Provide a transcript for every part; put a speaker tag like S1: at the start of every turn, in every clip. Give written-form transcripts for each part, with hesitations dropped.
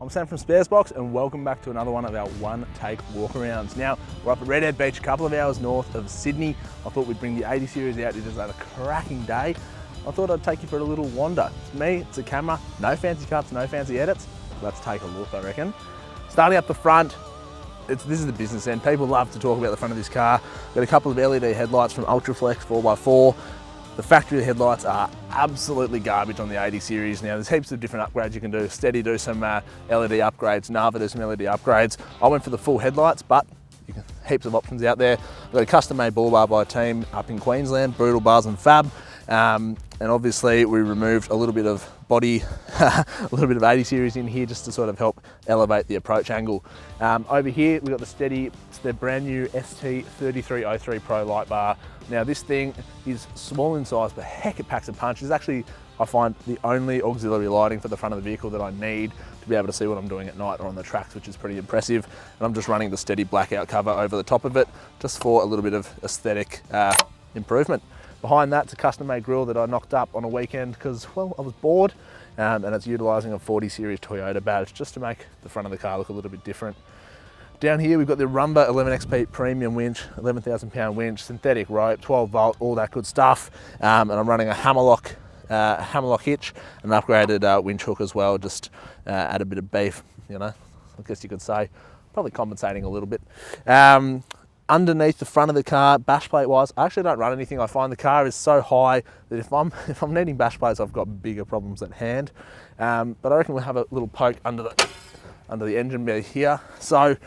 S1: I'm Sam from Sparesbox and welcome back to another one of our one-take walkarounds. Now, we're up at Redhead Beach, a couple of hours north of Sydney. I thought we'd bring the 80 series out. It is a cracking day. I thought I'd take you for a little wander. It's me, it's a camera, no fancy cuts, no fancy edits. Let's take a look, I reckon. Starting up the front, this is the business end. People love to talk about the front of this car. Got a couple of LED headlights from Ultraflex 4x4. The factory headlights are absolutely garbage on the 80 series. Now there's heaps of different upgrades you can do. Steady do some LED upgrades, Nava do some LED upgrades. I went for the full headlights, but heaps of options out there. I've got a custom made bull bar by a team up in Queensland, Brutal Bars and Fab. And obviously we removed a little bit of body, a little bit of 80 series in here just to sort of help elevate the approach angle. Over here we've got the Steady, it's the brand new ST3303 Pro light bar. Now this thing is small in size, but heck it packs a punch. It's actually, I find, the only auxiliary lighting for the front of the vehicle that I need to be able to see what I'm doing at night or on the tracks, which is pretty impressive. And I'm just running the Steady blackout cover over the top of it, just for a little bit of aesthetic improvement. Behind that's a custom made grille that I knocked up on a weekend because, well, I was bored, and it's utilising a 40 series Toyota badge just to make the front of the car look a little bit different. Down here we've got the Rumba 11XP premium winch, 11,000 pound winch, synthetic rope, 12 volt, all that good stuff. And I'm running a hammerlock hitch and an upgraded winch hook as well, just add a bit of beef, you know, I guess you could say. Probably compensating a little bit. Underneath the front of the car, bash plate wise, I actually don't run anything. I find the car is so high that if I'm needing bash plates, I've got bigger problems at hand. But I reckon we'll have a little poke under the engine bay here. So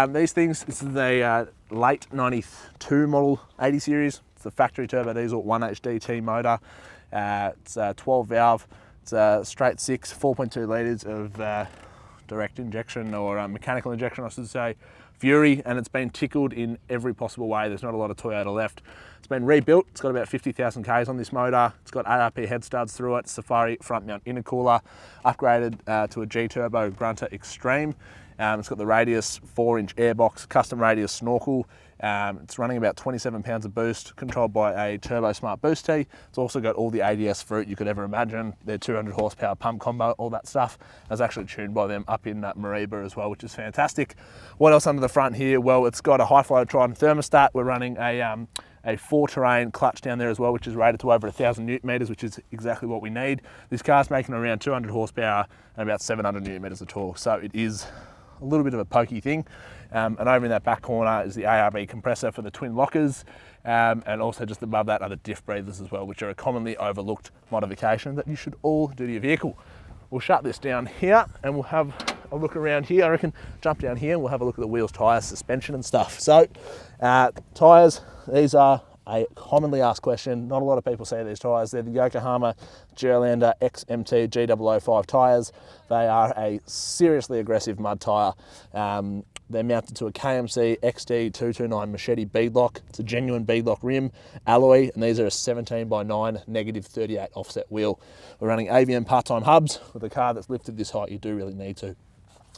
S1: these things, this is the late 92 model 80 series. It's the factory turbo diesel 1HDT motor. It's a 12 valve, it's a straight 6, 4.2 litres of direct injection or mechanical injection, I should say, Fury, and it's been tickled in every possible way. There's not a lot of Toyota left. It's been rebuilt. It's got about 50,000 Ks on this motor. It's got ARP head studs through it, Safari front mount intercooler, upgraded to a G-Turbo Grunter Extreme. It's got the Radius 4-inch airbox, custom Radius Snorkel. It's running about 27 pounds of boost, controlled by a Turbo Smart Boost Tee. It's also got all the ADS fruit you could ever imagine. Their 200 horsepower pump combo, all that stuff. I was actually tuned by them up in Mariba as well, which is fantastic. What else under the front here? Well, it's got a high flow Trident thermostat. We're running a 4-terrain clutch down there as well, which is rated to over 1,000 newton meters, which is exactly what we need. This car's making around 200 horsepower and about 700 newton meters of torque, so it is a little bit of a pokey thing. And over in that back corner is the ARB compressor for the twin lockers, and also just above that are the Diff Breathers as well, which are a commonly overlooked modification that you should all do to your vehicle. We'll shut this down here and we'll have a look around here. I reckon jump down here and we'll have a look at the wheels, tyres, suspension and stuff. So tyres, these are a commonly asked question. Not a lot of people see these tyres. They're the Yokohama Gerlander XMT G005 tyres. They are a seriously aggressive mud tyre. They're mounted to a KMC XD229 Machete beadlock. It's a genuine beadlock rim, alloy, and these are a 17x9 -38 offset wheel. We're running AVM part-time hubs. With a car that's lifted this height, you do really need to.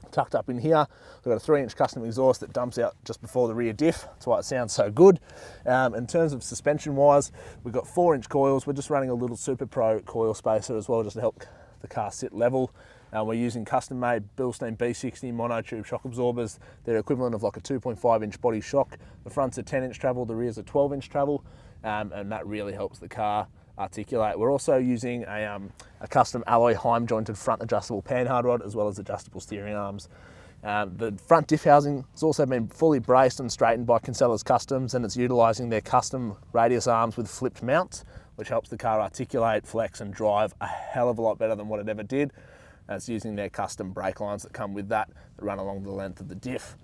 S1: Tucked up in here, we've got a 3-inch custom exhaust that dumps out just before the rear diff. That's why it sounds so good. In terms of suspension wise, we've got 4-inch coils. We're just running a little Super Pro coil spacer as well, just to help the car sit level. We're using custom made Bilstein B60 monotube shock absorbers. They're equivalent of like a 2.5-inch body shock. The front's a 10-inch travel, the rear's a 12-inch travel, and that really helps the car articulate. We're also using a custom alloy Heim jointed front adjustable panhard rod as well as adjustable steering arms. The front diff housing has also been fully braced and straightened by Kinsella's Customs, and it's utilising their custom radius arms with flipped mounts, which helps the car articulate, flex and drive a hell of a lot better than what it ever did. And it's using their custom brake lines that come with that run along the length of the diff.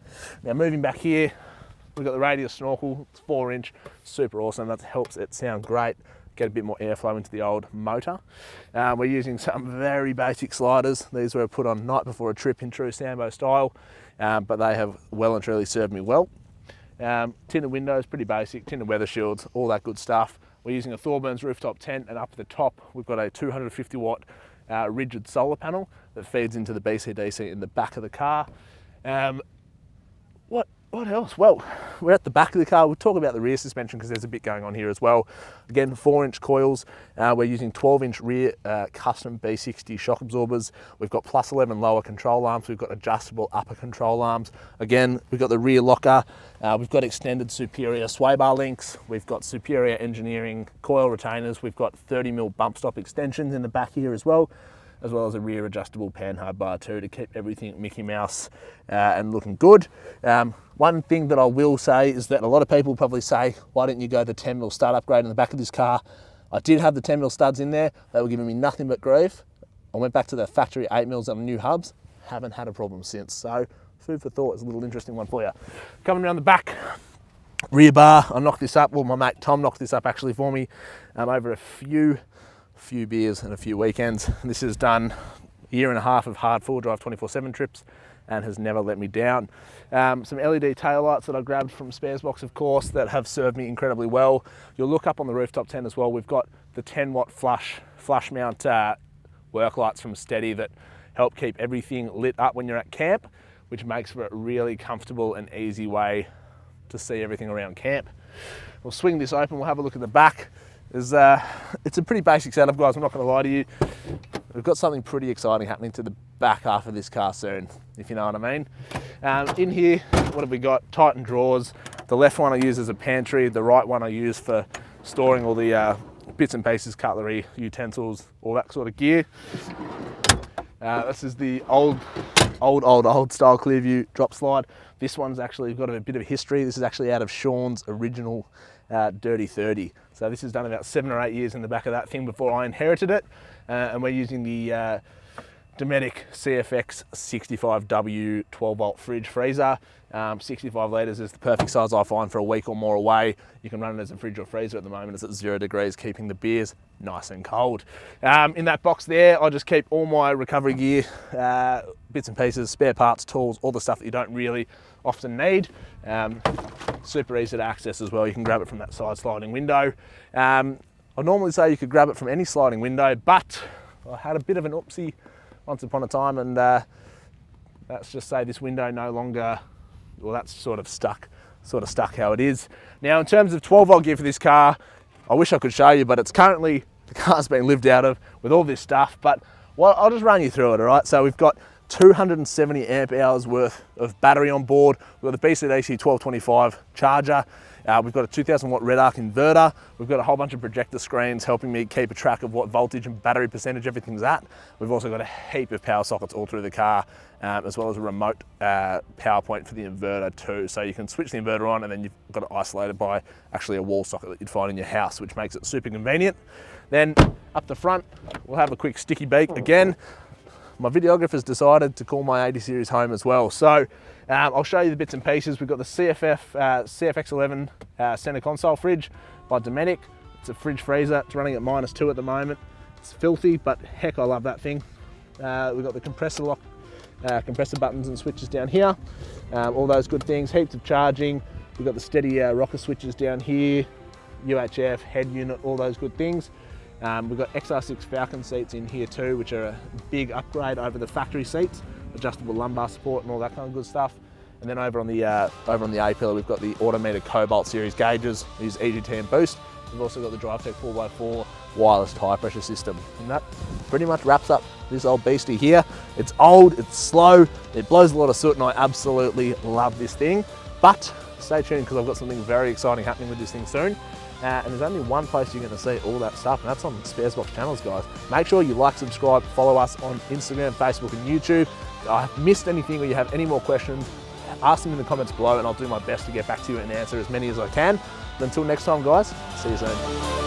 S1: Now moving back here, we've got the Radius Snorkel. It's 4-inch, super awesome. That helps it sound great, get a bit more airflow into the old motor. We're using some very basic sliders. These were put on night before a trip in true Sambo style, but they have well and truly served me well. Tinted windows, pretty basic, tinted weather shields, all that good stuff. We're using a Thorburns Rooftop Tent, and up at the top we've got a 250 watt rigid solar panel that feeds into the BCDC in the back of the car. What What else? Well, we're at the back of the car. We'll talk about the rear suspension because there's a bit going on here as well. Again, 4-inch coils. We're using 12-inch rear custom B60 shock absorbers. We've got +11 lower control arms. We've got adjustable upper control arms. Again, we've got the rear locker. We've got extended superior sway bar links. We've got superior engineering coil retainers. We've got 30mm bump stop extensions in the back here as well as a rear adjustable panhard bar too to keep everything Mickey Mouse and looking good. One thing that I will say is that a lot of people probably say, why didn't you go the 10mm stud upgrade in the back of this car? I did have the 10mm studs in there. They were giving me nothing but grief. I went back to the factory 8mm on the new hubs. Haven't had a problem since. So food for thought is a little interesting one for you. Coming around the back, rear bar, I knocked this up. Well, my mate Tom knocked this up actually for me over a few beers and a few weekends. This has done a year and a half of hard four drive 24/7 trips and has never let me down. Some LED taillights that I grabbed from Sparesbox, of course, that have served me incredibly well. You'll look up on the rooftop tent as well. We've got the 10-watt flush mount work lights from Steady that help keep everything lit up when you're at camp, which makes for a really comfortable and easy way to see everything around camp. We'll swing this open. We'll have a look at the back. It's a pretty basic setup, guys. I'm not going to lie to you. We've got something pretty exciting happening to the back half of this car soon, if you know what I mean. In here, what have we got? Titan drawers. The left one I use as a pantry. The right one I use for storing all the bits and pieces, cutlery, utensils, all that sort of gear. This is the old style Clearview drop slide. This one's actually got a bit of history. This is actually out of Sean's original Dirty 30. So this has done about 7 or 8 years in the back of that thing before I inherited it. And we're using the Dometic CFX 65W 12-volt fridge freezer. 65 litres is the perfect size I find for a week or more away. You can run it as a fridge or freezer at the moment. It's at 0 degrees, keeping the beers nice and cold. In that box there, I just keep all my recovery gear, bits and pieces, spare parts, tools, all the stuff that you don't really often need. Super easy to access as well. You can grab it from that side sliding window. I normally say you could grab it from any sliding window, but I had a bit of an oopsie once upon a time, and let's just say this window no longer, well, that's sort of stuck how it is. Now, in terms of 12-volt gear for this car, I wish I could show you, but it's currently, the car's been lived out of with all this stuff, but I'll just run you through it, all right? So we've got 270 amp hours worth of battery on board. We've got the BCDC 1225 charger. We've got a 2000 watt red arc inverter. We've got a whole bunch of projector screens helping me keep a track of what voltage and battery percentage everything's at. We've also got a heap of power sockets all through the car, as well as a remote power point for the inverter too. So you can switch the inverter on and then you've got it isolated by actually a wall socket that you'd find in your house, which makes it super convenient. Then up the front, we'll have a quick sticky beak again. My videographer's decided to call my 80 series home as well. So I'll show you the bits and pieces. We've got the CFX11 center console fridge by Dometic. It's a fridge freezer. It's running at -2 at the moment. It's filthy, but heck, I love that thing. We've got the compressor lock, compressor buttons and switches down here. All those good things, heaps of charging. We've got the Steady rocker switches down here, UHF, head unit, all those good things. We've got XR6 Falcon seats in here too, which are a big upgrade over the factory seats, adjustable lumbar support and all that kind of good stuff. And then over on the A-pillar, we've got the Autometer Cobalt series gauges. We use EGT and boost. We've also got the DriveTech 4x4 wireless tire pressure system. And that pretty much wraps up this old beastie here. It's old, it's slow, it blows a lot of soot, and I absolutely love this thing. But stay tuned because I've got something very exciting happening with this thing soon. And there's only one place you're going to see all that stuff, and that's on Sparesbox channels, guys. Make sure you like, subscribe, follow us on Instagram, Facebook, and YouTube. If I've missed anything or you have any more questions, ask them in the comments below, and I'll do my best to get back to you and answer as many as I can. But until next time, guys, see you soon.